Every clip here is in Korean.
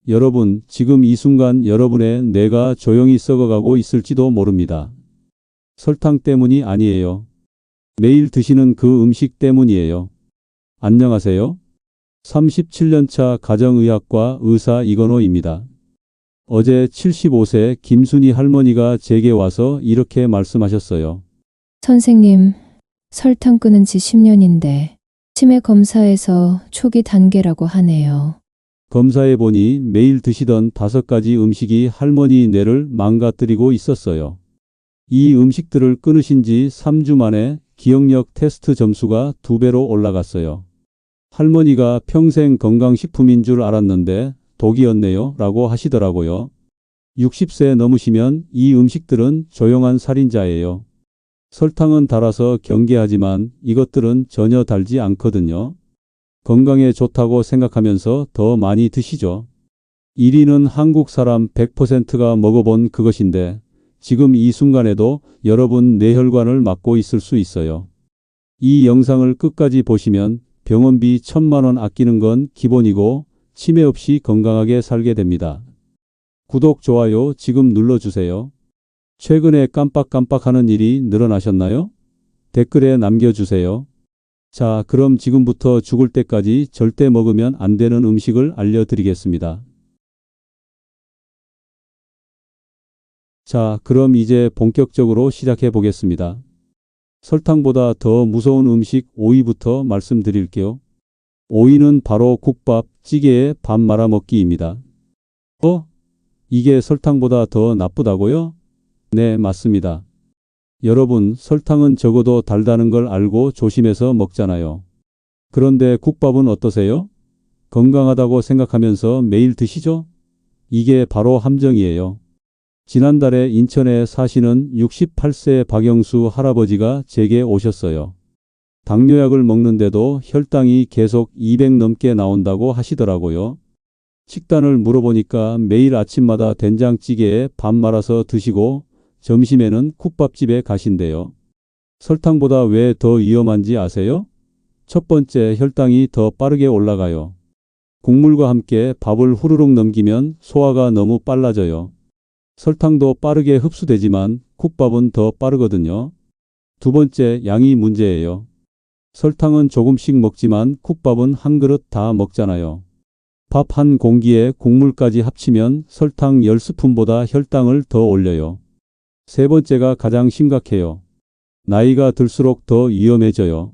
여러분, 지금 이 순간 여러분의 뇌가 조용히 썩어가고 있을지도 모릅니다. 설탕 때문이 아니에요. 매일 드시는 그 음식 때문이에요. 안녕하세요. 37년차 가정의학과 의사 이건호입니다. 어제 75세 김순희 할머니가 제게 와서 이렇게 말씀하셨어요. 선생님, 설탕 끊은 지 10년인데 치매 검사에서 초기 단계라고 하네요. 검사해 보니 매일 드시던 5가지 음식이 할머니 뇌를 망가뜨리고 있었어요. 이 음식들을 끊으신 지 3주 만에 기억력 테스트 점수가 2배로 올라갔어요. 할머니가 평생 건강식품인 줄 알았는데 독이었네요 라고 하시더라고요. 60세 넘으시면 이 음식들은 조용한 살인자예요. 설탕은 달아서 경계하지만 이것들은 전혀 달지 않거든요. 건강에 좋다고 생각하면서 더 많이 드시죠. 1위는 한국 사람 100%가 먹어본 그것인데 지금 이 순간에도 여러분 뇌혈관을 막고 있을 수 있어요. 이 영상을 끝까지 보시면 병원비 1,000만 원 아끼는 건 기본이고 치매 없이 건강하게 살게 됩니다. 구독, 좋아요 지금 눌러주세요. 최근에 깜빡깜빡하는 일이 늘어나셨나요? 댓글에 남겨주세요. 자, 그럼 지금부터 죽을 때까지 절대 먹으면 안 되는 음식을 알려드리겠습니다. 자, 그럼 이제 본격적으로 시작해 보겠습니다. 설탕보다 더 무서운 음식 오이부터 말씀드릴게요. 오이는 바로 국밥, 찌개에 밥 말아 먹기입니다. 이게 설탕보다 더 나쁘다고요? 네, 맞습니다. 여러분, 설탕은 적어도 달다는 걸 알고 조심해서 먹잖아요. 그런데 국밥은 어떠세요? 건강하다고 생각하면서 매일 드시죠? 이게 바로 함정이에요. 지난달에 인천에 사시는 68세 박영수 할아버지가 제게 오셨어요. 당뇨약을 먹는데도 혈당이 계속 200 넘게 나온다고 하시더라고요. 식단을 물어보니까 매일 아침마다 된장찌개에 밥 말아서 드시고 점심에는 국밥집에 가신대요. 설탕보다 왜 더 위험한지 아세요? 첫 번째, 혈당이 더 빠르게 올라가요. 국물과 함께 밥을 후루룩 넘기면 소화가 너무 빨라져요. 설탕도 빠르게 흡수되지만 국밥은 더 빠르거든요. 두 번째, 양이 문제예요. 설탕은 조금씩 먹지만 국밥은 한 그릇 다 먹잖아요. 밥 한 공기에 국물까지 합치면 설탕 10스푼보다 혈당을 더 올려요. 세 번째가 가장 심각해요. 나이가 들수록 더 위험해져요.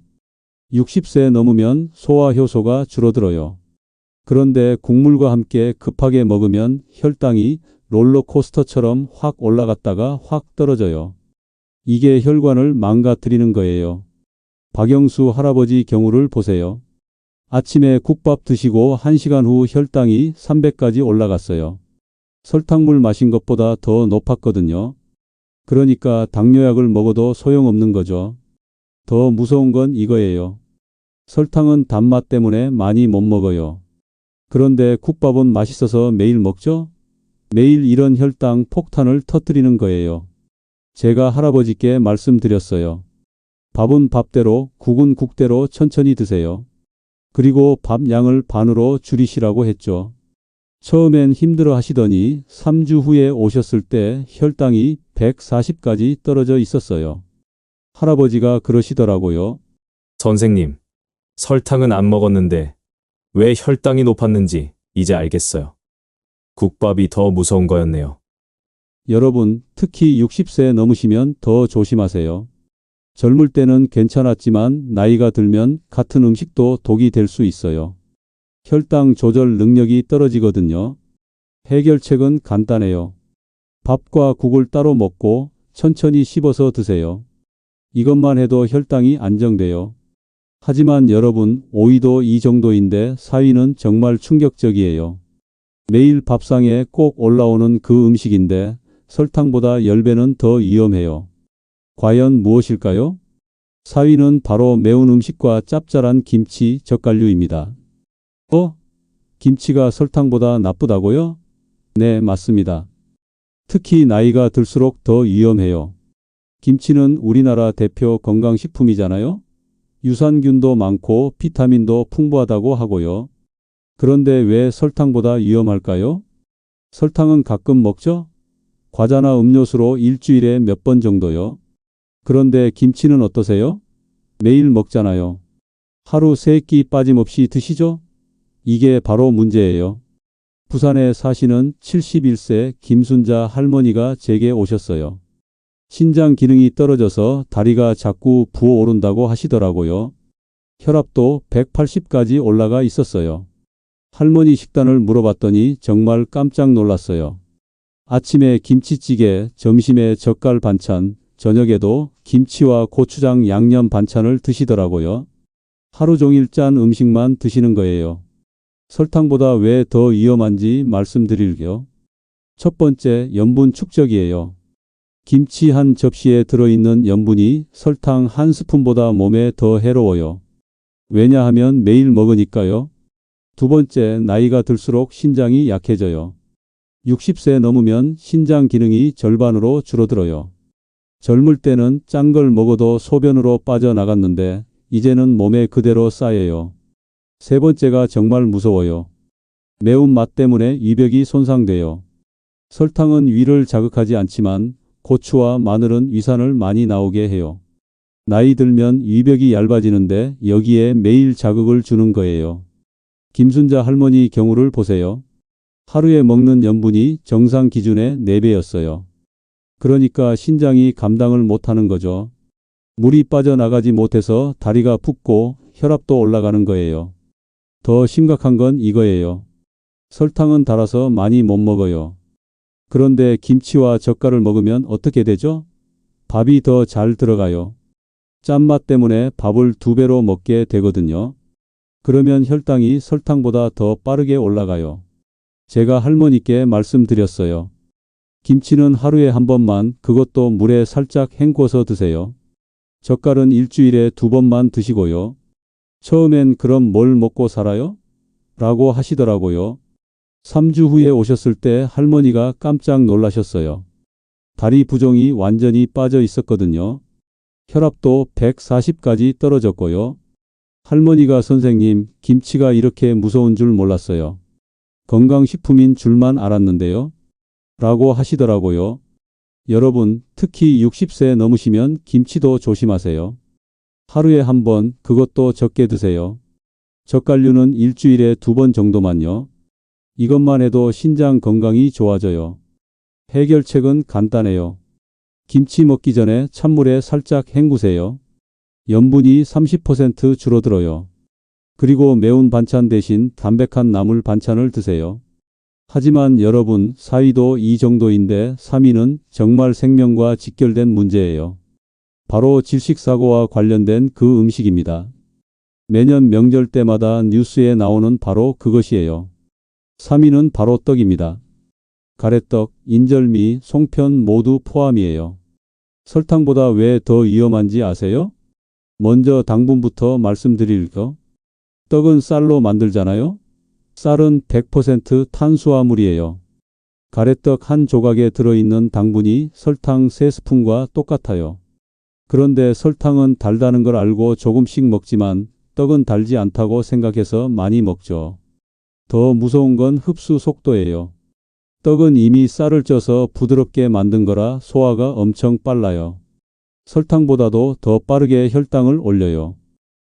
60세 넘으면 소화 효소가 줄어들어요. 그런데 국물과 함께 급하게 먹으면 혈당이 롤러코스터처럼 확 올라갔다가 확 떨어져요. 이게 혈관을 망가뜨리는 거예요. 박영수 할아버지 경우를 보세요. 아침에 국밥 드시고 1시간 후 혈당이 300까지 올라갔어요. 설탕물 마신 것보다 더 높았거든요. 그러니까 당뇨약을 먹어도 소용없는 거죠. 더 무서운 건 이거예요. 설탕은 단맛 때문에 많이 못 먹어요. 그런데 국밥은 맛있어서 매일 먹죠? 매일 이런 혈당 폭탄을 터뜨리는 거예요. 제가 할아버지께 말씀드렸어요. 밥은 밥대로, 국은 국대로 천천히 드세요. 그리고 밥 양을 반으로 줄이시라고 했죠. 처음엔 힘들어 하시더니 3주 후에 오셨을 때 혈당이 140까지 떨어져 있었어요. 할아버지가 그러시더라고요. 선생님, 설탕은 안 먹었는데 왜 혈당이 높았는지 이제 알겠어요. 국밥이 더 무서운 거였네요. 여러분, 특히 60세 넘으시면 더 조심하세요. 젊을 때는 괜찮았지만 나이가 들면 같은 음식도 독이 될 수 있어요. 혈당 조절 능력이 떨어지거든요. 해결책은 간단해요. 밥과 국을 따로 먹고 천천히 씹어서 드세요. 이것만 해도 혈당이 안정돼요. 하지만 여러분, 오이도 이 정도인데 4위는 정말 충격적이에요. 매일 밥상에 꼭 올라오는 그 음식인데 설탕보다 10배는 더 위험해요. 과연 무엇일까요? 4위는 바로 매운 음식과 짭짤한 김치, 젓갈류입니다. 김치가 설탕보다 나쁘다고요? 네, 맞습니다. 특히 나이가 들수록 더 위험해요. 김치는 우리나라 대표 건강식품이잖아요. 유산균도 많고 비타민도 풍부하다고 하고요. 그런데 왜 설탕보다 위험할까요? 설탕은 가끔 먹죠? 과자나 음료수로 일주일에 몇 번 정도요. 그런데 김치는 어떠세요? 매일 먹잖아요. 하루 3끼 빠짐없이 드시죠? 이게 바로 문제예요. 부산에 사시는 71세 김순자 할머니가 제게 오셨어요. 신장 기능이 떨어져서 다리가 자꾸 부어오른다고 하시더라고요. 혈압도 180까지 올라가 있었어요. 할머니 식단을 물어봤더니 정말 깜짝 놀랐어요. 아침에 김치찌개, 점심에 젓갈 반찬, 저녁에도 김치와 고추장 양념 반찬을 드시더라고요. 하루 종일 짠 음식만 드시는 거예요. 설탕보다 왜 더 위험한지 말씀드릴게요. 첫 번째, 염분 축적이에요. 김치 한 접시에 들어있는 염분이 설탕 한 스푼보다 몸에 더 해로워요. 왜냐하면 매일 먹으니까요. 두 번째, 나이가 들수록 신장이 약해져요. 60세 넘으면 신장 기능이 절반으로 줄어들어요. 젊을 때는 짠 걸 먹어도 소변으로 빠져나갔는데 이제는 몸에 그대로 쌓여요. 세 번째가 정말 무서워요. 매운맛 때문에 위벽이 손상돼요. 설탕은 위를 자극하지 않지만 고추와 마늘은 위산을 많이 나오게 해요. 나이 들면 위벽이 얇아지는데 여기에 매일 자극을 주는 거예요. 김순자 할머니 경우를 보세요. 하루에 먹는 염분이 정상 기준의 4배였어요. 그러니까 신장이 감당을 못하는 거죠. 물이 빠져나가지 못해서 다리가 붓고 혈압도 올라가는 거예요. 더 심각한 건 이거예요. 설탕은 달아서 많이 못 먹어요. 그런데 김치와 젓갈을 먹으면 어떻게 되죠? 밥이 더 잘 들어가요. 짠맛 때문에 밥을 2배로 먹게 되거든요. 그러면 혈당이 설탕보다 더 빠르게 올라가요. 제가 할머니께 말씀드렸어요. 김치는 하루에 한 번만, 그것도 물에 살짝 헹궈서 드세요. 젓갈은 일주일에 2번만 드시고요. 처음엔 그럼 뭘 먹고 살아요? 라고 하시더라고요. 3주 후에 오셨을 때 할머니가 깜짝 놀라셨어요. 다리 부종이 완전히 빠져 있었거든요. 혈압도 140까지 떨어졌고요. 할머니가 선생님, 김치가 이렇게 무서운 줄 몰랐어요. 건강식품인 줄만 알았는데요. 라고 하시더라고요. 여러분, 특히 60세 넘으시면 김치도 조심하세요. 하루에 한 번, 그것도 적게 드세요. 젓갈류는 일주일에 2번 정도만요. 이것만 해도 신장 건강이 좋아져요. 해결책은 간단해요. 김치 먹기 전에 찬물에 살짝 헹구세요. 염분이 30% 줄어들어요. 그리고 매운 반찬 대신 담백한 나물 반찬을 드세요. 하지만 여러분, 4위도 이 정도인데 3위는 정말 생명과 직결된 문제예요. 바로 질식사고와 관련된 그 음식입니다. 매년 명절 때마다 뉴스에 나오는 바로 그것이에요. 3위는 바로 떡입니다. 가래떡, 인절미, 송편 모두 포함이에요. 설탕보다 왜 더 위험한지 아세요? 먼저 당분부터 말씀드릴게요. 떡은 쌀로 만들잖아요. 쌀은 100% 탄수화물이에요. 가래떡 한 조각에 들어있는 당분이 설탕 3스푼과 똑같아요. 그런데 설탕은 달다는 걸 알고 조금씩 먹지만 떡은 달지 않다고 생각해서 많이 먹죠. 더 무서운 건 흡수 속도예요. 떡은 이미 쌀을 쪄서 부드럽게 만든 거라 소화가 엄청 빨라요. 설탕보다도 더 빠르게 혈당을 올려요.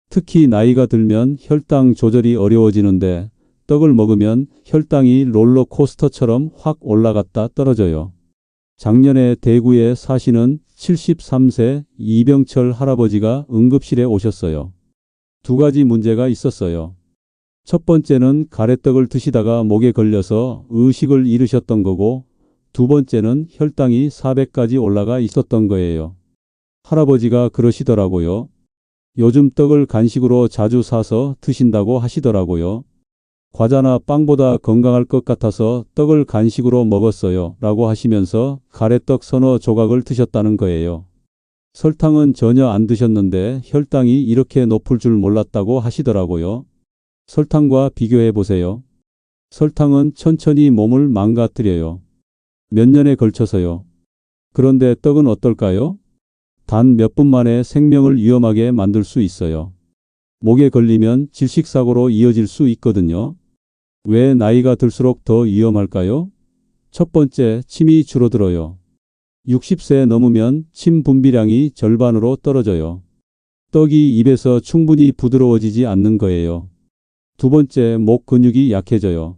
특히 나이가 들면 혈당 조절이 어려워지는데 떡을 먹으면 혈당이 롤러코스터처럼 확 올라갔다 떨어져요. 작년에 대구에 사시는 73세 이병철 할아버지가 응급실에 오셨어요. 2가지 문제가 있었어요. 첫 번째는 가래떡을 드시다가 목에 걸려서 의식을 잃으셨던 거고, 두 번째는 혈당이 400까지 올라가 있었던 거예요. 할아버지가 그러시더라고요. 요즘 떡을 간식으로 자주 사서 드신다고 하시더라고요. 과자나 빵보다 건강할 것 같아서 떡을 간식으로 먹었어요. 라고 하시면서 가래떡 서너 조각을 드셨다는 거예요. 설탕은 전혀 안 드셨는데 혈당이 이렇게 높을 줄 몰랐다고 하시더라고요. 설탕과 비교해 보세요. 설탕은 천천히 몸을 망가뜨려요. 몇 년에 걸쳐서요. 그런데 떡은 어떨까요? 단 몇 분 만에 생명을 위험하게 만들 수 있어요. 목에 걸리면 질식사고로 이어질 수 있거든요. 왜 나이가 들수록 더 위험할까요? 첫 번째, 침이 줄어들어요. 60세 넘으면 침 분비량이 절반으로 떨어져요. 떡이 입에서 충분히 부드러워지지 않는 거예요. 두 번째, 목 근육이 약해져요.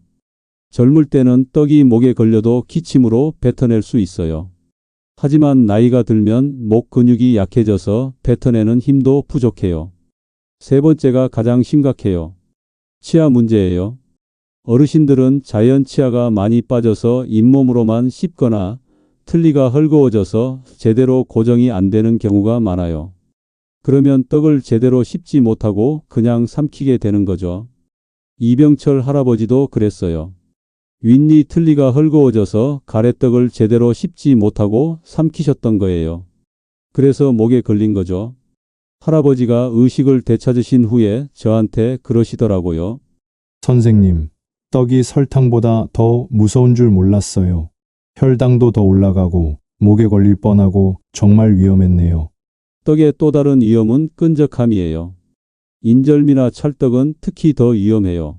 젊을 때는 떡이 목에 걸려도 기침으로 뱉어낼 수 있어요. 하지만 나이가 들면 목 근육이 약해져서 뱉어내는 힘도 부족해요. 세 번째가 가장 심각해요. 치아 문제예요. 어르신들은 자연 치아가 많이 빠져서 잇몸으로만 씹거나 틀니가 헐거워져서 제대로 고정이 안 되는 경우가 많아요. 그러면 떡을 제대로 씹지 못하고 그냥 삼키게 되는 거죠. 이병철 할아버지도 그랬어요. 윗니 틀니가 헐거워져서 가래떡을 제대로 씹지 못하고 삼키셨던 거예요. 그래서 목에 걸린 거죠. 할아버지가 의식을 되찾으신 후에 저한테 그러시더라고요. 선생님, 떡이 설탕보다 더 무서운 줄 몰랐어요. 혈당도 더 올라가고 목에 걸릴 뻔하고 정말 위험했네요. 떡의 또 다른 위험은 끈적함이에요. 인절미나 찰떡은 특히 더 위험해요.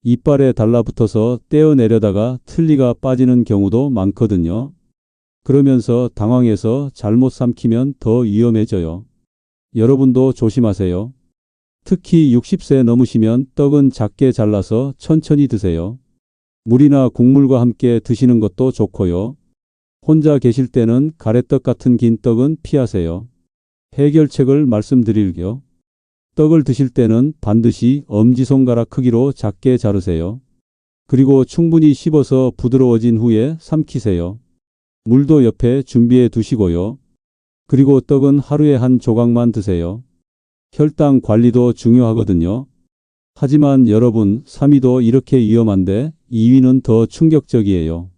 이빨에 달라붙어서 떼어내려다가 틀니가 빠지는 경우도 많거든요. 그러면서 당황해서 잘못 삼키면 더 위험해져요. 여러분도 조심하세요. 특히 60세 넘으시면 떡은 작게 잘라서 천천히 드세요. 물이나 국물과 함께 드시는 것도 좋고요. 혼자 계실 때는 가래떡 같은 긴 떡은 피하세요. 해결책을 말씀드릴게요. 떡을 드실 때는 반드시 엄지손가락 크기로 작게 자르세요. 그리고 충분히 씹어서 부드러워진 후에 삼키세요. 물도 옆에 준비해 두시고요. 그리고 떡은 하루에 한 조각만 드세요. 혈당 관리도 중요하거든요. 하지만 여러분, 3위도 이렇게 위험한데 2위는 더 충격적이에요.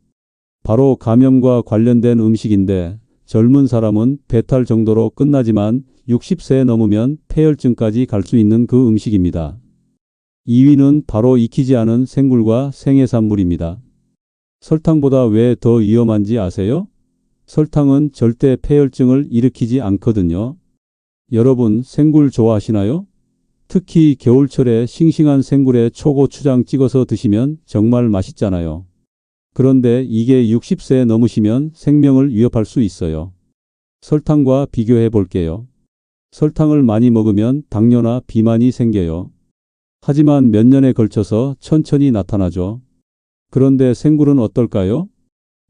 바로 감염과 관련된 음식인데 젊은 사람은 배탈 정도로 끝나지만 60세 넘으면 폐혈증까지 갈 수 있는 그 음식입니다. 2위는 바로 익히지 않은 생굴과 생해산물입니다. 설탕보다 왜 더 위험한지 아세요? 설탕은 절대 폐혈증을 일으키지 않거든요. 여러분, 생굴 좋아하시나요? 특히 겨울철에 싱싱한 생굴에 초고추장 찍어서 드시면 정말 맛있잖아요. 그런데 이게 60세 넘으시면 생명을 위협할 수 있어요. 설탕과 비교해 볼게요. 설탕을 많이 먹으면 당뇨나 비만이 생겨요. 하지만 몇 년에 걸쳐서 천천히 나타나죠. 그런데 생굴은 어떨까요?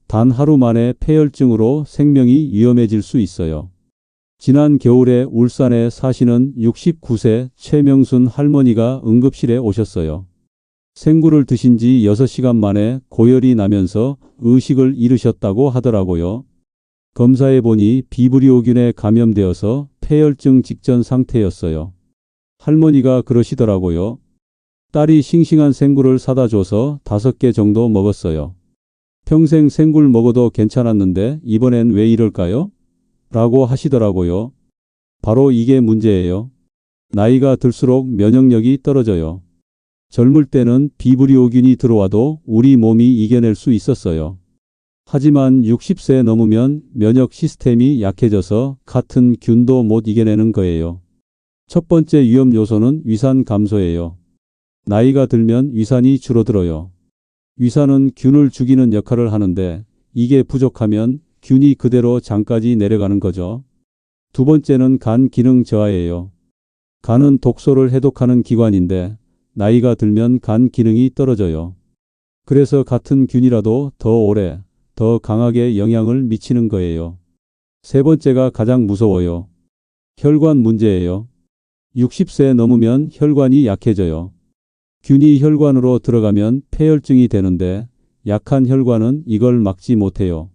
단 하루 만에 폐혈증으로 생명이 위험해질 수 있어요. 지난 겨울에 울산에 사시는 69세 최명순 할머니가 응급실에 오셨어요. 생굴을 드신 지 6시간 만에 고열이 나면서 의식을 잃으셨다고 하더라고요. 검사해 보니 비브리오균에 감염되어서 폐혈증 직전 상태였어요. 할머니가 그러시더라고요. 딸이 싱싱한 생굴을 사다 줘서 5개 정도 먹었어요. 평생 생굴 먹어도 괜찮았는데 이번엔 왜 이럴까요? 라고 하시더라고요. 바로 이게 문제예요. 나이가 들수록 면역력이 떨어져요. 젊을 때는 비브리오균이 들어와도 우리 몸이 이겨낼 수 있었어요. 하지만 60세 넘으면 면역 시스템이 약해져서 같은 균도 못 이겨내는 거예요. 첫 번째 위험 요소는 위산 감소예요. 나이가 들면 위산이 줄어들어요. 위산은 균을 죽이는 역할을 하는데 이게 부족하면 균이 그대로 장까지 내려가는 거죠. 두 번째는 간 기능 저하예요. 간은 독소를 해독하는 기관인데 나이가 들면 간 기능이 떨어져요. 그래서 같은 균이라도 더 오래, 더 강하게 영향을 미치는 거예요. 세 번째가 가장 무서워요. 혈관 문제예요. 60세 넘으면 혈관이 약해져요. 균이 혈관으로 들어가면 폐혈증이 되는데 약한 혈관은 이걸 막지 못해요.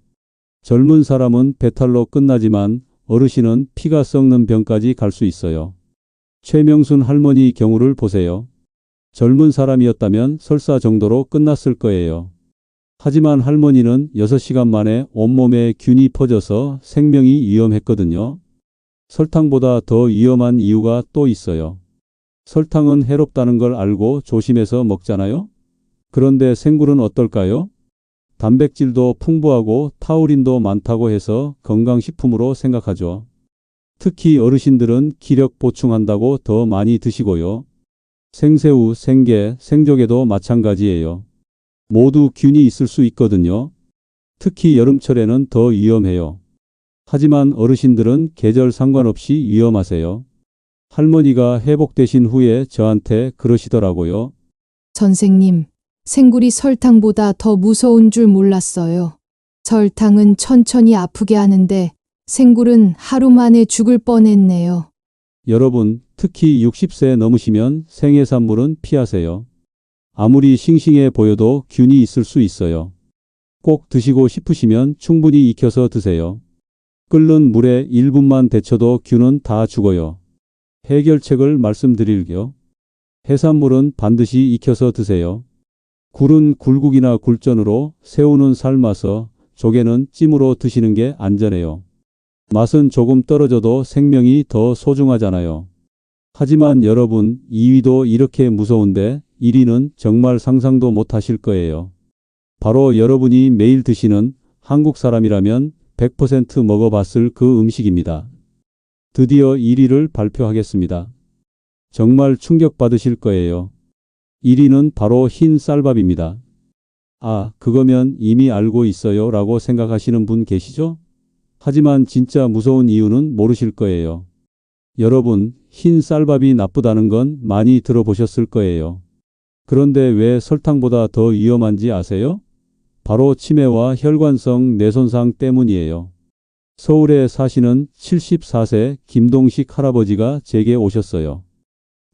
젊은 사람은 배탈로 끝나지만 어르신은 피가 썩는 병까지 갈 수 있어요. 최명순 할머니 경우를 보세요. 젊은 사람이었다면 설사 정도로 끝났을 거예요. 하지만 할머니는 6시간 만에 온몸에 균이 퍼져서 생명이 위험했거든요. 설탕보다 더 위험한 이유가 또 있어요. 설탕은 해롭다는 걸 알고 조심해서 먹잖아요. 그런데 생굴은 어떨까요? 단백질도 풍부하고 타우린도 많다고 해서 건강식품으로 생각하죠. 특히 어르신들은 기력 보충한다고 더 많이 드시고요. 생새우, 생게, 생조개도 마찬가지예요. 모두 균이 있을 수 있거든요. 특히 여름철에는 더 위험해요. 하지만 어르신들은 계절 상관없이 위험하세요. 할머니가 회복되신 후에 저한테 그러시더라고요. 선생님, 생굴이 설탕보다 더 무서운 줄 몰랐어요. 설탕은 천천히 아프게 하는데 생굴은 하루 만에 죽을 뻔했네요. 여러분, 특히 60세 넘으시면 생해산물은 피하세요. 아무리 싱싱해 보여도 균이 있을 수 있어요. 꼭 드시고 싶으시면 충분히 익혀서 드세요. 끓는 물에 1분만 데쳐도 균은 다 죽어요. 해결책을 말씀드릴게요. 해산물은 반드시 익혀서 드세요. 굴은 굴국이나 굴전으로, 새우는 삶아서, 조개는 찜으로 드시는 게 안전해요. 맛은 조금 떨어져도 생명이 더 소중하잖아요. 하지만 여러분, 2위도 이렇게 무서운데 1위는 정말 상상도 못 하실 거예요. 바로 여러분이 매일 드시는, 한국 사람이라면 100% 먹어봤을 그 음식입니다. 드디어 1위를 발표하겠습니다. 정말 충격받으실 거예요. 1위는 바로 흰 쌀밥입니다. 아, 그거면 이미 알고 있어요 라고 생각하시는 분 계시죠? 하지만 진짜 무서운 이유는 모르실 거예요. 여러분, 흰 쌀밥이 나쁘다는 건 많이 들어보셨을 거예요. 그런데 왜 설탕보다 더 위험한지 아세요? 바로 치매와 혈관성 뇌손상 때문이에요. 서울에 사시는 74세 김동식 할아버지가 제게 오셨어요.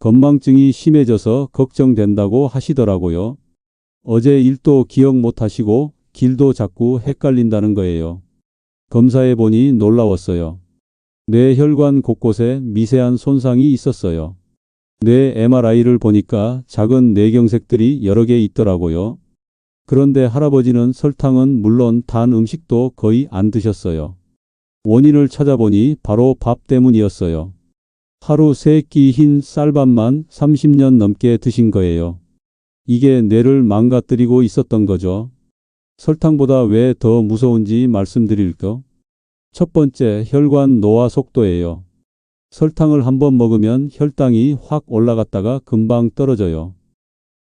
건망증이 심해져서 걱정된다고 하시더라고요. 어제 일도 기억 못 하시고 길도 자꾸 헷갈린다는 거예요. 검사해 보니 놀라웠어요. 뇌혈관 곳곳에 미세한 손상이 있었어요. 뇌 MRI를 보니까 작은 뇌경색들이 여러 개 있더라고요. 그런데 할아버지는 설탕은 물론 단 음식도 거의 안 드셨어요. 원인을 찾아보니 바로 밥 때문이었어요. 하루 3끼 흰 쌀밥만 30년 넘게 드신 거예요. 이게 뇌를 망가뜨리고 있었던 거죠. 설탕보다 왜 더 무서운지 말씀드릴게요. 첫 번째, 혈관 노화 속도예요. 설탕을 한번 먹으면 혈당이 확 올라갔다가 금방 떨어져요.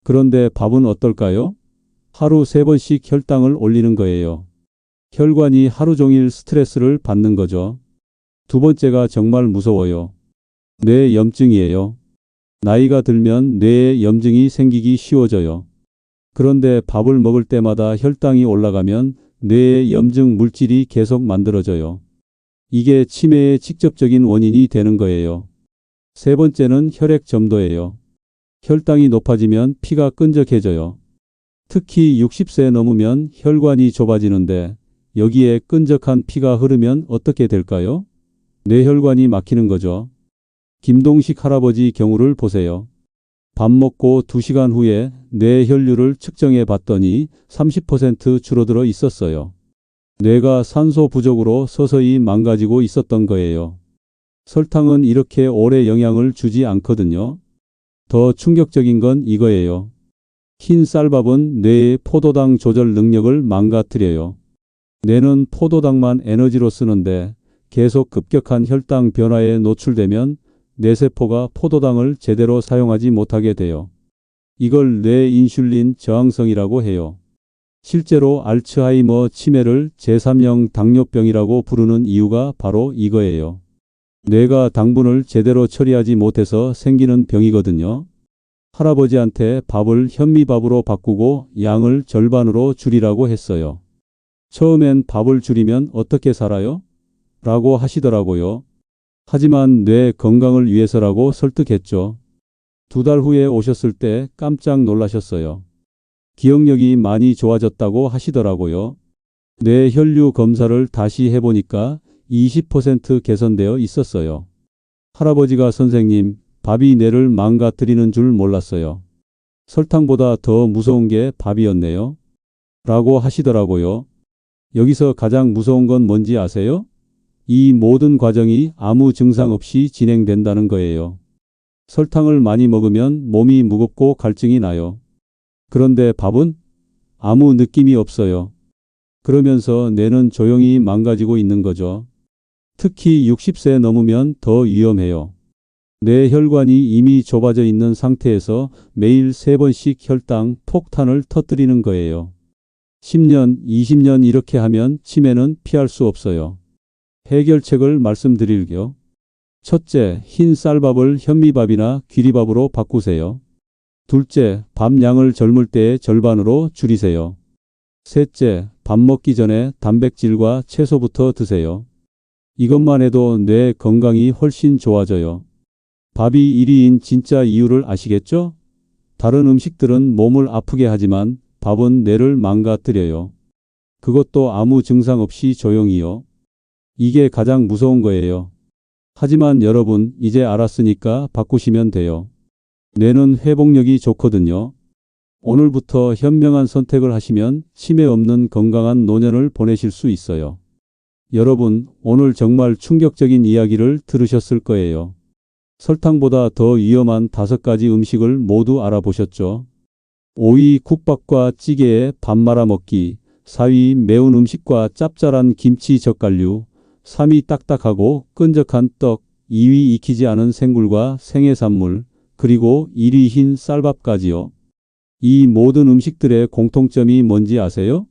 그런데 밥은 어떨까요? 하루 3번씩 혈당을 올리는 거예요. 혈관이 하루 종일 스트레스를 받는 거죠. 두 번째가 정말 무서워요. 뇌 염증이에요. 나이가 들면 뇌에 염증이 생기기 쉬워져요. 그런데 밥을 먹을 때마다 혈당이 올라가면 뇌에 염증 물질이 계속 만들어져요. 이게 치매의 직접적인 원인이 되는 거예요. 세 번째는 혈액 점도예요. 혈당이 높아지면 피가 끈적해져요. 특히 60세 넘으면 혈관이 좁아지는데 여기에 끈적한 피가 흐르면 어떻게 될까요? 뇌혈관이 막히는 거죠. 김동식 할아버지 경우를 보세요. 밥 먹고 2시간 후에 뇌 혈류를 측정해 봤더니 30% 줄어들어 있었어요. 뇌가 산소 부족으로 서서히 망가지고 있었던 거예요. 설탕은 이렇게 오래 영향을 주지 않거든요. 더 충격적인 건 이거예요. 흰 쌀밥은 뇌의 포도당 조절 능력을 망가뜨려요. 뇌는 포도당만 에너지로 쓰는데 계속 급격한 혈당 변화에 노출되면 뇌세포가 포도당을 제대로 사용하지 못하게 돼요. 이걸 뇌인슐린 저항성이라고 해요. 실제로 알츠하이머 치매를 제3형 당뇨병이라고 부르는 이유가 바로 이거예요. 뇌가 당분을 제대로 처리하지 못해서 생기는 병이거든요. 할아버지한테 밥을 현미밥으로 바꾸고 양을 절반으로 줄이라고 했어요. 처음엔 밥을 줄이면 어떻게 살아요? 라고 하시더라고요. 하지만 뇌 건강을 위해서라고 설득했죠. 2달 후에 오셨을 때 깜짝 놀라셨어요. 기억력이 많이 좋아졌다고 하시더라고요. 뇌 혈류 검사를 다시 해보니까 20% 개선되어 있었어요. 할아버지가 선생님, 밥이 뇌를 망가뜨리는 줄 몰랐어요. 설탕보다 더 무서운 게 밥이었네요. 라고 하시더라고요. 여기서 가장 무서운 건 뭔지 아세요? 이 모든 과정이 아무 증상 없이 진행된다는 거예요. 설탕을 많이 먹으면 몸이 무겁고 갈증이 나요. 그런데 밥은 아무 느낌이 없어요. 그러면서 뇌는 조용히 망가지고 있는 거죠. 특히 60세 넘으면 더 위험해요. 뇌 혈관이 이미 좁아져 있는 상태에서 매일 3번씩 혈당 폭탄을 터뜨리는 거예요. 10년, 20년 이렇게 하면 치매는 피할 수 없어요. 해결책을 말씀드릴게요. 첫째, 흰 쌀밥을 현미밥이나 귀리밥으로 바꾸세요. 둘째, 밥 양을 젊을 때의 절반으로 줄이세요. 셋째, 밥 먹기 전에 단백질과 채소부터 드세요. 이것만 해도 뇌 건강이 훨씬 좋아져요. 밥이 1위인 진짜 이유를 아시겠죠? 다른 음식들은 몸을 아프게 하지만 밥은 뇌를 망가뜨려요. 그것도 아무 증상 없이 조용히요. 이게 가장 무서운 거예요. 하지만 여러분, 이제 알았으니까 바꾸시면 돼요. 뇌는 회복력이 좋거든요. 오늘부터 현명한 선택을 하시면 치매 없는 건강한 노년을 보내실 수 있어요. 여러분, 오늘 정말 충격적인 이야기를 들으셨을 거예요. 설탕보다 더 위험한 5가지 음식을 모두 알아보셨죠? 5위 국밥과 찌개에 밥 말아 먹기, 4위 매운 음식과 짭짤한 김치 젓갈류, 3위 딱딱하고 끈적한 떡, 2위 익히지 않은 생굴과 생해산물, 그리고 1위 흰 쌀밥까지요. 이 모든 음식들의 공통점이 뭔지 아세요?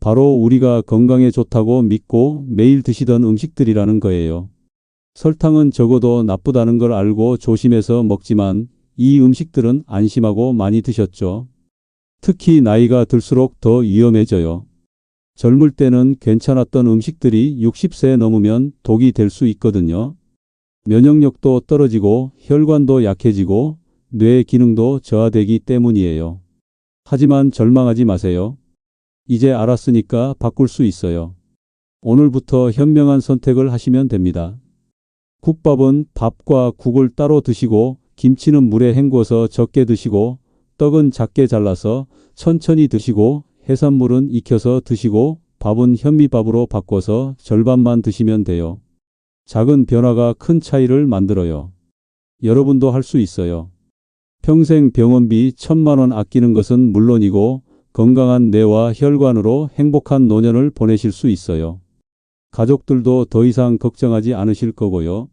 바로 우리가 건강에 좋다고 믿고 매일 드시던 음식들이라는 거예요. 설탕은 적어도 나쁘다는 걸 알고 조심해서 먹지만 이 음식들은 안심하고 많이 드셨죠. 특히 나이가 들수록 더 위험해져요. 젊을 때는 괜찮았던 음식들이 60세 넘으면 독이 될 수 있거든요. 면역력도 떨어지고 혈관도 약해지고 뇌 기능도 저하되기 때문이에요. 하지만 절망하지 마세요. 이제 알았으니까 바꿀 수 있어요. 오늘부터 현명한 선택을 하시면 됩니다. 국밥은 밥과 국을 따로 드시고 김치는 물에 헹궈서 적게 드시고 떡은 작게 잘라서 천천히 드시고 해산물은 익혀서 드시고 밥은 현미밥으로 바꿔서 절반만 드시면 돼요. 작은 변화가 큰 차이를 만들어요. 여러분도 할 수 있어요. 평생 병원비 1,000만 원 아끼는 것은 물론이고 건강한 뇌와 혈관으로 행복한 노년을 보내실 수 있어요. 가족들도 더 이상 걱정하지 않으실 거고요.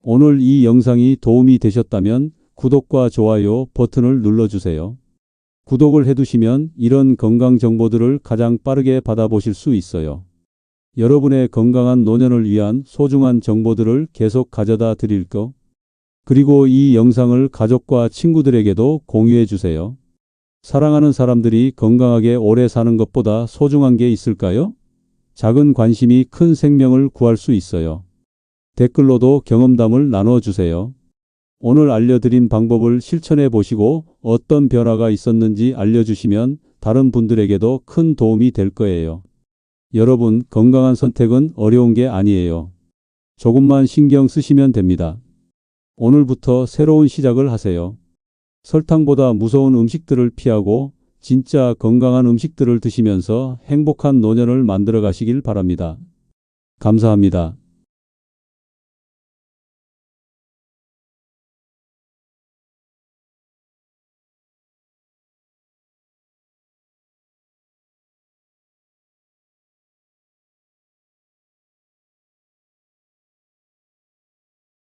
오늘 이 영상이 도움이 되셨다면 구독과 좋아요 버튼을 눌러주세요. 구독을 해두시면 이런 건강 정보들을 가장 빠르게 받아보실 수 있어요. 여러분의 건강한 노년을 위한 소중한 정보들을 계속 가져다 드릴 거. 그리고 이 영상을 가족과 친구들에게도 공유해 주세요. 사랑하는 사람들이 건강하게 오래 사는 것보다 소중한 게 있을까요? 작은 관심이 큰 생명을 구할 수 있어요. 댓글로도 경험담을 나눠주세요. 오늘 알려드린 방법을 실천해 보시고 어떤 변화가 있었는지 알려주시면 다른 분들에게도 큰 도움이 될 거예요. 여러분, 건강한 선택은 어려운 게 아니에요. 조금만 신경 쓰시면 됩니다. 오늘부터 새로운 시작을 하세요. 설탕보다 무서운 음식들을 피하고 진짜 건강한 음식들을 드시면서 행복한 노년을 만들어 가시길 바랍니다. 감사합니다.